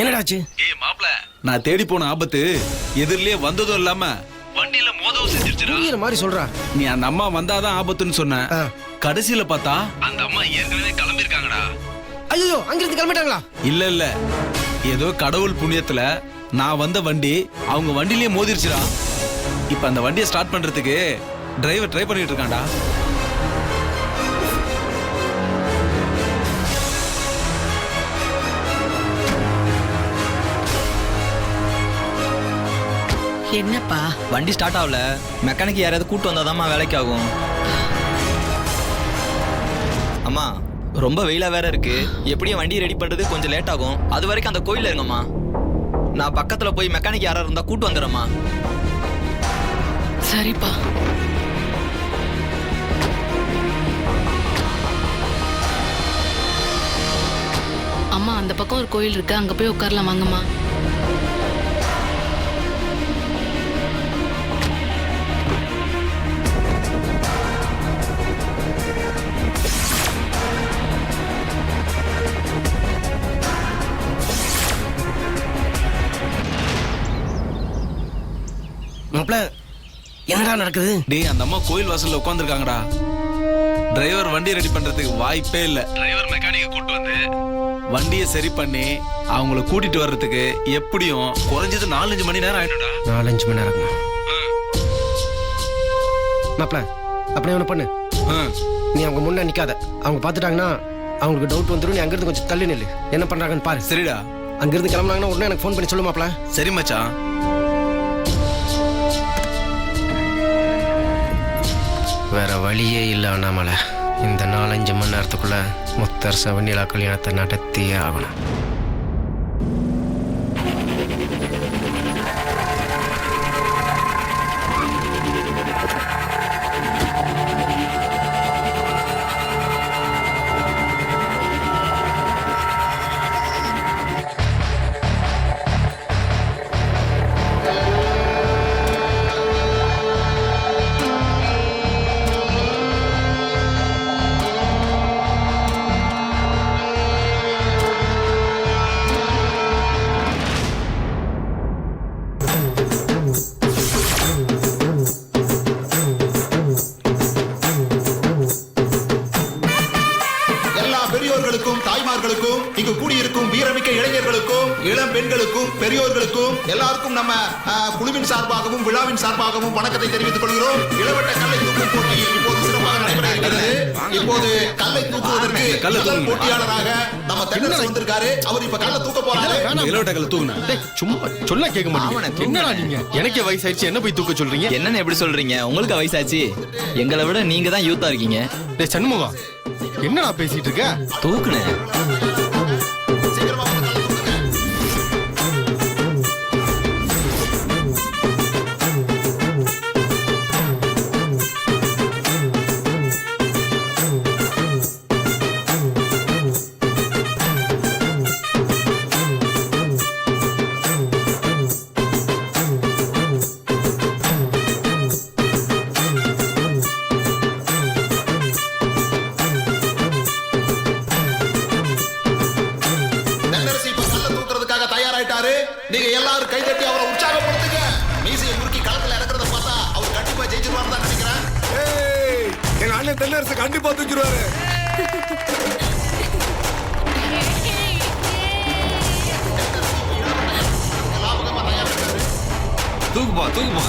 என்னடாச்சு? ஏய் மாப்ள, நான் தேடி போன ஆபத்து எதிரிலே வந்ததும் இல்லாம வண்டியில மோதவும் செஞ்சிருச்சுடா. புரியுற மாதிரி சொல்றா. நீ அந்த அம்மா வந்தாதான் ஆபத்துன்னு சொன்ன. கடைசியில பார்த்தா அந்த அம்மா ஏற்கனவே கிளம்பி இருக்காங்கடா. ஐயோ, அங்கிருந்து கிளம்பிட்டாங்களா? இல்ல ஏதோ கடவுள் புண்ணியத்துல நான் வந்த வண்டி அவங்க வண்டியிலேயே மோதிருச்சுடா. இப்ப அந்த வண்டியை ஸ்டார்ட் பண்றதுக்கு டிரைவர் ட்ரை பண்ணிட்டு இருக்கான்டா. என்னப்பா? வண்டி ஸ்டார்ட் ஆகல. மெக்கானிக் யாராவது கூட்டு வந்தாதாம்மா வேலைக்கு ஆகும். அம்மா ரொம்ப வெயிலா வேற இருக்கு. எப்படியும் வண்டி ரெடி பண்றது கொஞ்சம் லேட் ஆகும். அது வரைக்கும் அந்த கோயில்ல இருங்கம்மா. நான் பக்கத்துல போய் மெக்கானிக் யாரா இருந்தா கூட்டு வந்துடுறேம்மா. சரிப்பா. அம்மா, அந்த பக்கம் ஒரு கோயில் இருக்கு, அங்க போய் உட்காரலாம் வாங்கம்மா. மாப்ள, என்னடா நடக்குது? டேய், அந்த அம்மா கோயில் வாசல்ல உட்கார்ந்திருக்காங்கடா. டிரைவர் வண்டி ரெடி பண்றதுக்கு வாய்ப்பே இல்ல. டிரைவர் மெக்கானிக்க கூட்டி வந்து வண்டியை சரி பண்ணி அவங்கள கூட்டிட்டு வர்றதுக்கு எப்படியும் குறைஞ்சது 4-5 மணி நேரம் ஆயிடும்டா. 4-5 மணி நேரம். மாப்ள, அப்படியே ஒண்ணு பண்ணு. நீ அவங்க முன்ன நிக்காத. அவங்க பாத்துட்டாங்கன்னா அவங்களுக்கு டவுட் வந்துடும். நீ அங்கிருந்து கொஞ்சம் தள்ளி நில்லு. என்ன பண்றாங்கன்னு பாரு. சரிடா. அங்கிருந்து கிளம்புனாங்கன்னா உடனே எனக்கு ஃபோன் பண்ணி சொல்லு மாப்ள. சரி மச்சான். வேற வழியே இல்லை அண்ணாமலை. இந்த 4-5 மணி நேரத்துக்குள்ள முத்தரச வெண்ணிலா கல்யாணத்தை நடத்தியே ஆகணும். தாய்மார்களுக்கும் இங்கு கூடியிருக்கும் வீரமிக்க இளைஞர்களுக்கும் இளம் பெண்களுக்கும் பெரியோர்களுக்கும் எல்லாருக்கும் நம்ம குழுவின் சார்பாகவும் விழாவின் சார்பாகவும் வணக்கத்தை தெரிவித்துக் கொள்கிறோம். இளவட்ட கல்லை தூக்கும் போட்டி இப்போது சிறப்பாக நடைபெற இருக்கிறது. இப்போது கல்லை தூக்குவதற்கு முதல் போட்டியாளராக நம்ம தென்னரசு வந்திருக்காரு. அவர் இப்ப கல்லை தூக்க போறாரு. இளவட்ட கல்லை தூக்குனா சும்மா சொல்ல கேட்க மாட்டீங்க. என்னடா நீங்க? எனக்கே வயசாயிடுச்சு, என்ன போய் தூக்க சொல்றீங்க? என்னன்னு எப்படி சொல்றீங்க? உங்களுக்கு வயசாச்சு. எங்களை விட நீங்க தான் யூத்தா இருக்கீங்க. டேய் சண்முகம், என்னடா பேசிட்டு இருக்க? தூக்குனேன். நீங்க எல்லாரும் கைதட்டி அவரை உற்சாகப்படுத்துங்க. மீசையை முறுக்கி களத்துல இறக்குறத பார்த்தா அவர் கண்டிப்பா ஜெயிச்சிருவாரு தான் நினைக்கிறேன். எங்க அண்ணன் தென்னரசு கண்டிப்பா தூக்கிடுவாரு. தூக்குப்பா தூக்குப்பா.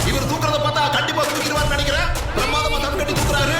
இவர் தூக்குறத பார்த்தா கண்டிப்பா தூக்கிடுவார் நினைக்கிறேன். பிரமாதமா தம் கட்டி தூக்குறாரு.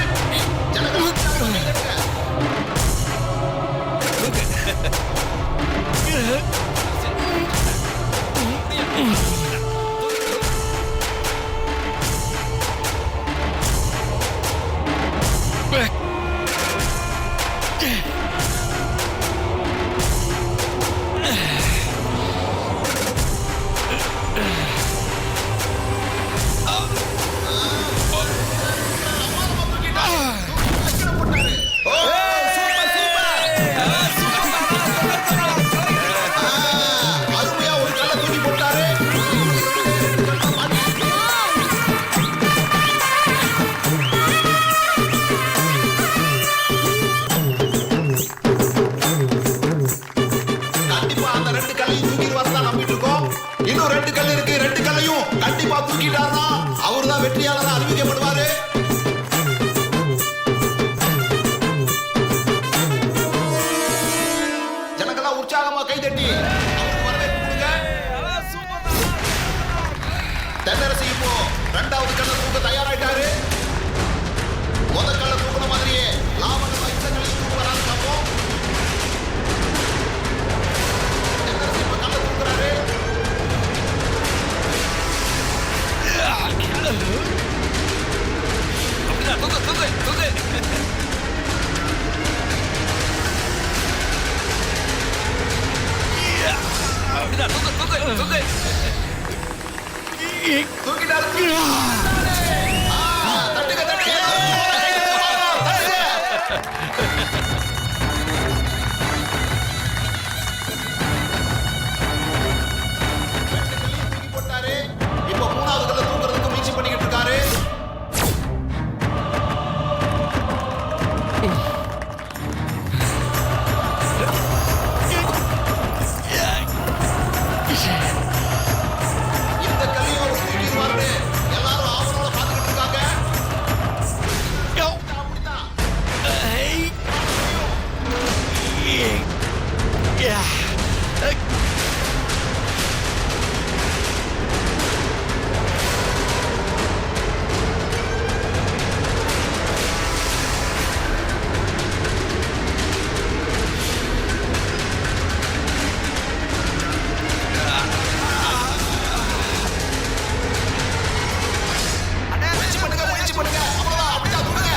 ரெண்டாவது கல்ல தூக்க தயாராயிட்டாரு. முதல் கல்ல தூக்குன மாதிரியே லாபம் இந்த கல்லையும் தூக்க வராது பார்ப்போம். தென்னரசு இப்ப கல்ல தூக்குறாரு. அப்படிதான் தூக்கு தூக்கு தூக்கு. அப்படிதான் தூக்கு தூக்கு தூக்கு. தூக்கிட்டாரு. தட்டுங்க தட்டுங்க. தூக்கி போட்டாரு. இப்போ மூணாவது கல்ல தூக்குறதுக்கு முயற்சி பண்ணிக்கிட்டு இருக்காரு. இந்த கல்லையும் அவர் தூக்கிடுவாருன்னு எல்லாரும் ஆவலோட பார்த்துக்கிட்டு இருக்காங்க. அப்படிதான். முயற்சி பண்ணுங்க முயற்சி பண்ணுங்க. அவ்வளவுதான். அப்படிதான் தூக்குங்க.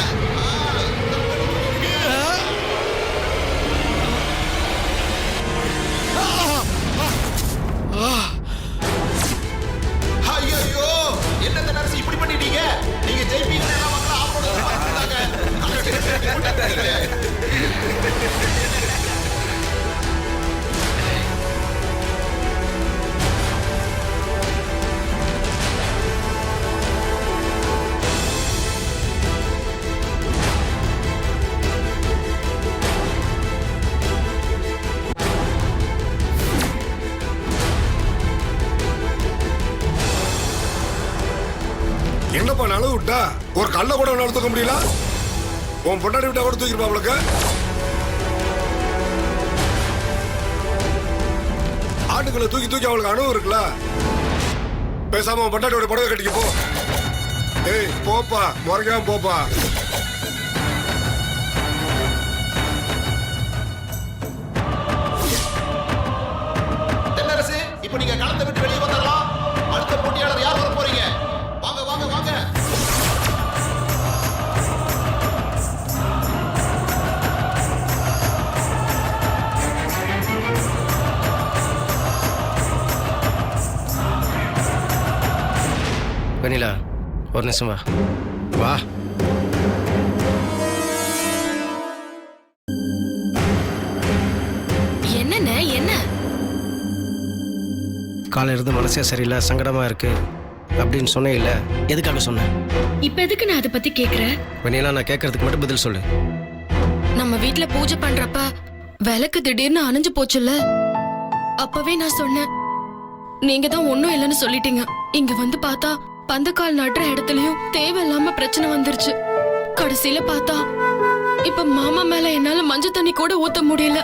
ஐயோ என்ன தென்னரசு இப்படி பண்ணிட்டீங்க? நீங்க ஜெயிப்பீங்கன்னு எல்லாம் மக்கள் ஆவலோட பார்த்துக்கிட்டு இருக்காங்க. என்னப்பா நழுவு விட்டா ஒரு கல்ல கூட உன்னால தூக்க முடியல. உன் பொண்டாடி விட்டா கூட தூக்கிருப்பா அவளுக்கு. ஆட்டுக்களை தூக்கி தூக்கி அவளுக்கு அனுபவம் இருக்குல்ல. பேசாம உன் பொண்டாட்டியோட புடவை கட்டிக்க போ. ஏய் போப்பா, முறைக்காம போப்பா. தென்னரசு இப்போ நீங்க களத்தை விட்டு வெளியே வந்துடலாம். அடுத்த போட்டியாளர் யார் வர போறீங்க? வாங்க வாங்க வாங்க. வெண்ணிலா ஒரு நிமிஷம் வா. வா. என்னண்ணே என்ன? காலையில இருந்து மனசே சரியில்லை, சங்கடமா இருக்கு அப்படின்னு சொன்னே இல்லை. எதுக்காக சொன்னேன்? இப்ப எதுக்கு நான் அதை பத்தி கேக்குறேன்? வெண்ணிலா நான் கேட்கறதுக்கு மட்டும் பதில் சொல்லு. நம்ம வீட்ல பூஜை பண்றப்ப விளக்கு திடீர்னு அணைஞ்சு போச்சுல்ல, அப்பவே நான் சொன்னேன். நீங்க தான் ஒண்ணும் இல்லைன்னு சொல்லிட்டீங்க. இங்க வந்து பார்த்தா பந்தக்கால் நடுற இடத்துலயும் தேவையில்லாம பிரச்சனை வந்துருச்சு. கடைசியில பார்த்தா இப்ப மாமா மேல என்னால மஞ்சள் தண்ணி கூட ஊத்த முடியல.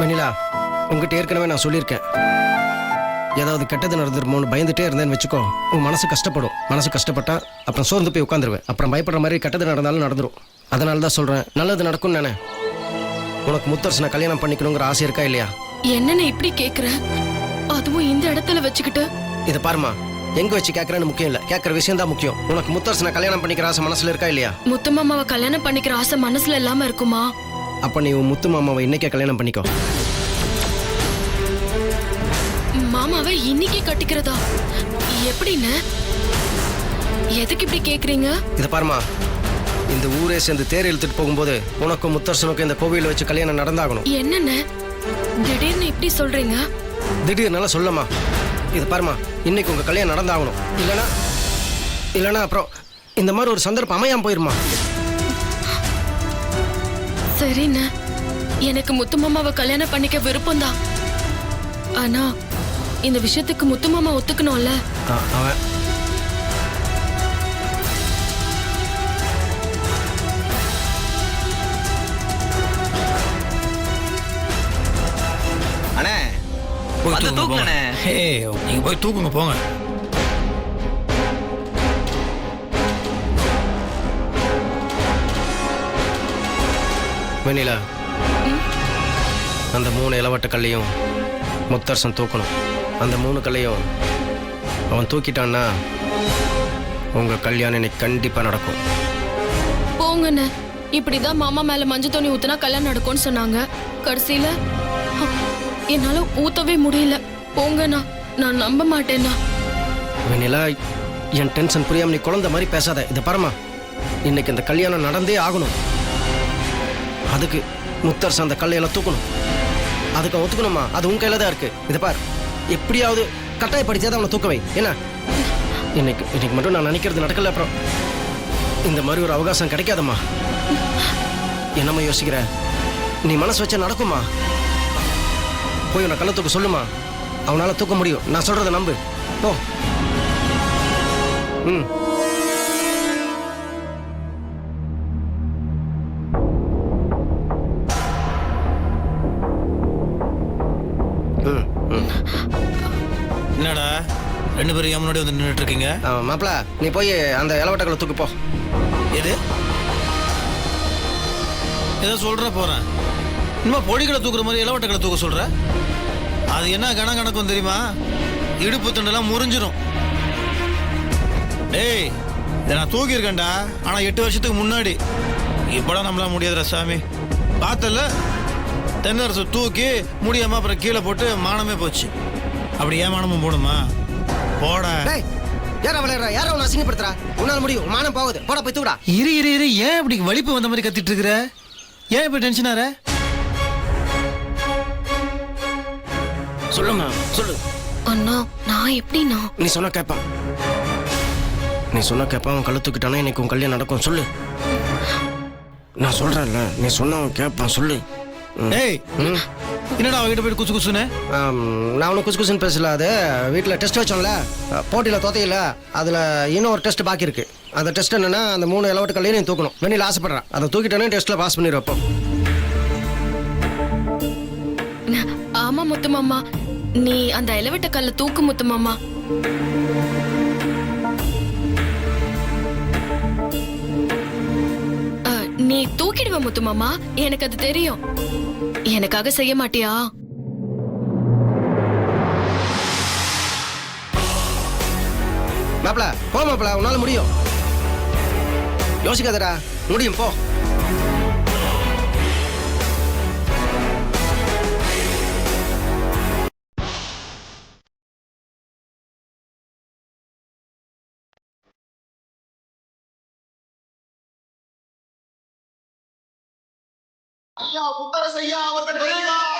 வெண்ணிலா உங்ககிட்ட ஏற்கனவே நான் சொல்லியிருக்கேன், ஏதாவது கெட்டது நடந்துருமோன்னு பயந்துட்டே இருந்தேன்னு வச்சுக்கோ, உன் மனசு கஷ்டப்படும். மனசு கஷ்டப்பட்டா அப்புறம் சோர்ந்து போய் உட்காந்துருவேன். அப்புறம் பயப்படுற மாதிரி கெட்டது நடந்தாலும் நடந்துரும். அதனால தான் சொல்றேன், நல்லது நடக்கும்னு நினை. உனக்கு முத்தரசனை கல்யாணம் பண்ணிக்கணுங்கிற ஆசை இருக்கா இல்லையா? என்னன்னு இப்படி கேக்குற? அதுவும் இந்த இடத்துல வச்சுக்கிட்டு. இதை பாருமா, எங்க வச்சு கேட்கறேன்னு முக்கியம் இல்ல, கேட்கற விஷயம் தான் முக்கியம். உனக்கு முத்தரசனை கல்யாணம் பண்ணிக்கிற ஆசை மனசுல இருக்கா இல்லையா? முத்து மாமாவை கல்யாணம் பண்ணிக்கிற ஆசை மனசுல இல்லாம இருக்குமா? அப்ப நீ உன் முத்து மாமாவை இன்னைக்கே கல்யாணம் பண்ணிக்கோ. மாமாவை இன்னைக்கே கட்டிக்கிறதா? எப்படின்னு? எதுக்கு இப்படி கேக்குறீங்க? இதை பாருமா, இந்த ஊரே சேர்ந்து தேர் இழுத்துட்டு போகும்போது உனக்கும் முத்தரசனுக்கும் இந்த கோவில வச்சு கல்யாணம் நடந்தாகணும். என்னன்னு திடீர்னு இப்படி சொல்றீங்க? திடீர்னால சொல்லமா. இது பாருமா, இன்னைக்கு உங்க கல்யாணம் நடந்தாகணும். இல்லனா அப்புறம் இந்த மாதிரி ஒரு சந்தர்ப்பம் அமையாம போயிருமா. சரிண்ணே, எனக்கு முத்து மாமாவை கல்யாணம் பண்ணிக்க விருப்பம் தான். ஆனா இந்த விஷயத்துக்கு முத்து மாமா ஒத்துக்கணும்ல. அவன் அண்ணே வந்து தூக்குங்கண்ணே. நீங்க போய் தூக்குங்க போங்க. வெண்ணிலா, அந்த 3 இளவட்ட கல்லையும் முத்தரசன் தூக்கணும். அந்த 3 கல்லையும் அவன் தூக்கிட்டான்னா உங்க கல்யாணம் இன்னைக்கு கண்டிப்பா நடக்கும். போங்கண்ணே, இப்படிதான் மாமா மேல மஞ்சள் தண்ணி ஊத்துனா கல்யாணம் நடக்கும்னு சொன்னாங்க. கடைசியில என்னால ஊத்தவே முடியல. போங்கண்ணா, நான் நம்ப மாட்டேன்னா. வெண்ணிலா, என் டென்ஷன் புரியாம நீ குழந்தை மாதிரி பேசாத. இதை பாருமா, இன்னைக்கு இந்த கல்யாணம் நடந்தே ஆகணும். அதுக்கு முத்தரசன் அந்த கல்லையெல்லாம் தூக்கணும். அதுக்கு அவன் ஒத்துக்கணுமா? அது உன் கையில தான் இருக்கு. இதை பார், எப்படியாவது கட்டாயப்படுத்தியாதான் அவனை தூக்க வை. என்ன, இன்னைக்கு மட்டும் நான் நினைக்கிறது நடக்கல. அப்புறம் இந்த மாதிரி ஒரு அவகாசம் கிடைக்காதம்மா. என்னம்மா யோசிக்கிற? நீ மனசு வச்சா நடக்குமா? போய் உன்னை கள்ள தூக்க சொல்லுமா. அவனால தூக்க முடியும். நான் சொல்றதை நம்பு. போ. ம். என்னடா 2 பேரும் முன்னாடி வந்து நின்றுட்டு இருக்கீங்க? மாப்பிள, நீ போய் அந்த இளவட்டங்களை தூக்கு போ. எது ஏதோ சொல்ற போறேன். இன்னும் பொடிகளை தூக்குற மாதிரி இளவட்டங்களை தூக்க சொல்ற? அது என்ன கணக்கும் தெரியுமா? இடுப்பு தண்டெல்லாம் முறிஞ்சிரும். டேய், இதை நான் தூக்கியிருக்கேன்டா. ஆனா 8 வருஷத்துக்கு முன்னாடி. இப்போலாம் நம்மளால முடியாதுடா சாமி. பார்த்தல, தென்னரசு தூக்கி முடியாம அப்புறம் கீழே போட்டு மானமே போச்சு. அப்படி ஏன் மானமும் போடுமா? போட. யாரா விளையாடுறா? யாரா உன்னை அசிங்கப்படுத்துறா? உன்னால முடியும். மானம் போகுது. போட போய் தூடா. இரு ஏன் இப்படி வலிப்பு வந்த மாதிரி கத்திட்டு இருக்கிற? ஏன் இப்ப டென்ஷன் ஆற? சொல்லுமா, சொல்லு. அண்ணா, நான் எப்படிண்ணா? நீ சொன்னா கேட்பான். அவன் கள்ள தூக்கிட்டானா இன்னைக்கு உன் கல்யாணம் நடக்கும். சொல்லு. நான் சொல்றேன்ல, நீ சொன்னா அவன் கேட்பான். சொல்லு. ஏய், என்னடா அவகிட்ட போய் குசு குசுன்னு? நான் ஒன்றும் குசு குசுன்னு பேசல. அது வீட்டில் டெஸ்ட் வச்சோம்ல, போட்டியில் தோத்தையில, அதில் இன்னும் ஒரு டெஸ்ட் பாக்கி இருக்கு. அந்த டெஸ்ட் என்னன்னா, அந்த 3 இளவட்ட கல்லையும் நீ தூக்கணும். வெண்ணில ஆசைப்படுறான். அதை தூக்கிட்டானே டெஸ்ட்டில் பாஸ் பண்ணிடுவப்போ. ஆமா முத்து மாமா, நீ அந்த இளவட்ட கல்ல தூக்கு முத்து மாமா. நீ தூக்கிடுவ முத்து மாமா, எனக்கு அது தெரியும். எனக்காக செய்ய மாட்டியா? மாப்பிள, போ மாப்பிள, உன்னால முடியும். யோசிக்காதடா, முடியும், போ. ஐயா, முத்தரசையா அவர்கள் வருகிறார்.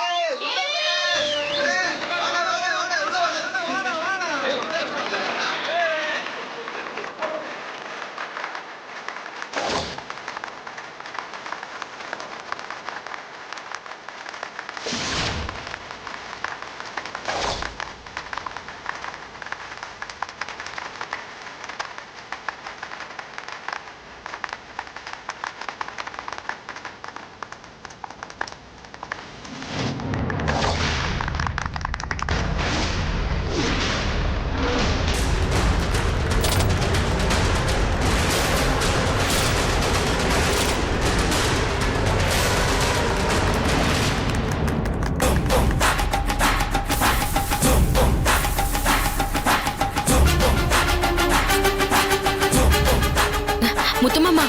முத்துமாமா,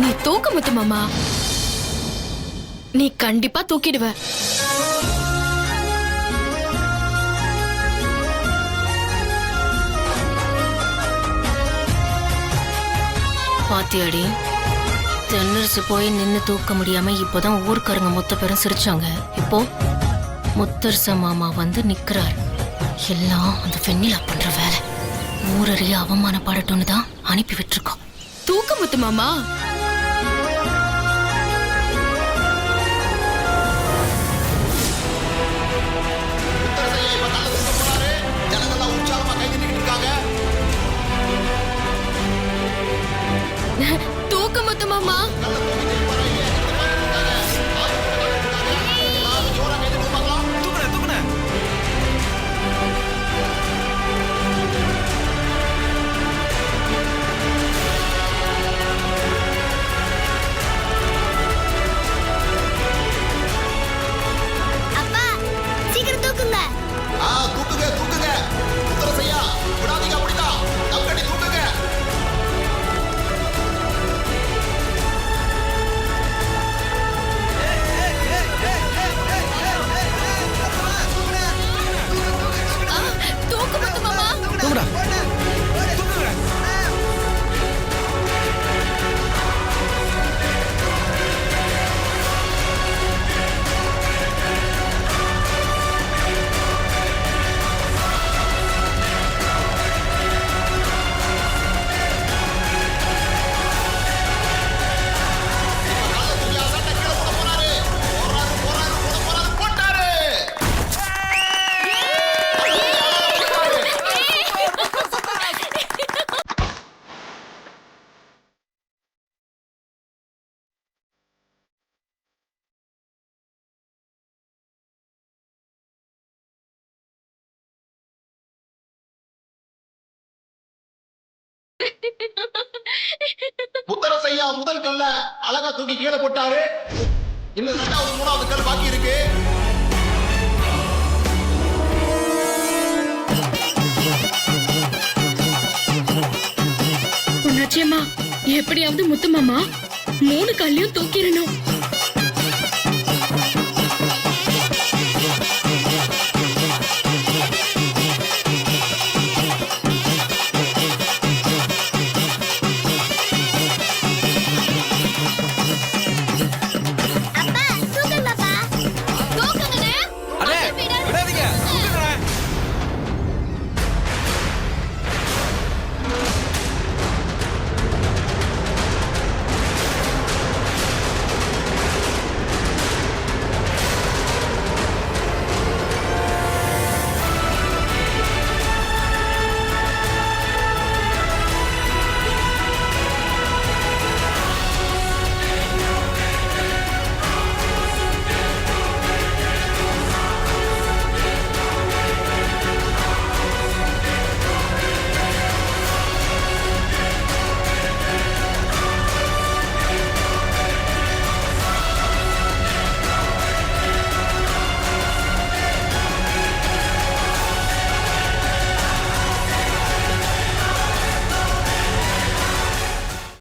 நீ தூக்கு முத்துமாமா. நீ கண்டிப்பா தூக்கிடுவ. பாத்தியாடி, தென்னரசு போய் நின்னு தூக்க முடியாம இப்போதான் ஊர்க்காரங்க மொத்த பேரும் சிரிச்சாங்க. இப்போ முத்தரச மாமா வந்து நிக்கிறார். எல்லாம் அந்த வெண்ணிலா பண்ற வேலை. ஊரறிய அவமானப்படட்டும்னு தான் அனுப்பி விட்டுருக்கோம். தூக்கு முத்துமாமா. ஜனங்கள்லாம் உற்சாகமா கை தட்டிக்கிட்டு இருக்காங்க. தூக்கு முத்துமாமா. முத்தரசையா முதல் கல்ல அழகா தூக்கி கீழே போட்டாரு. இன்னும் 2வது 3வது கல் பாக்கி இருக்கு. பொண்ணாச்சியம்மா, எப்படியாவது முத்து மாமா 3 கல்லையும் தூக்கிடணும்.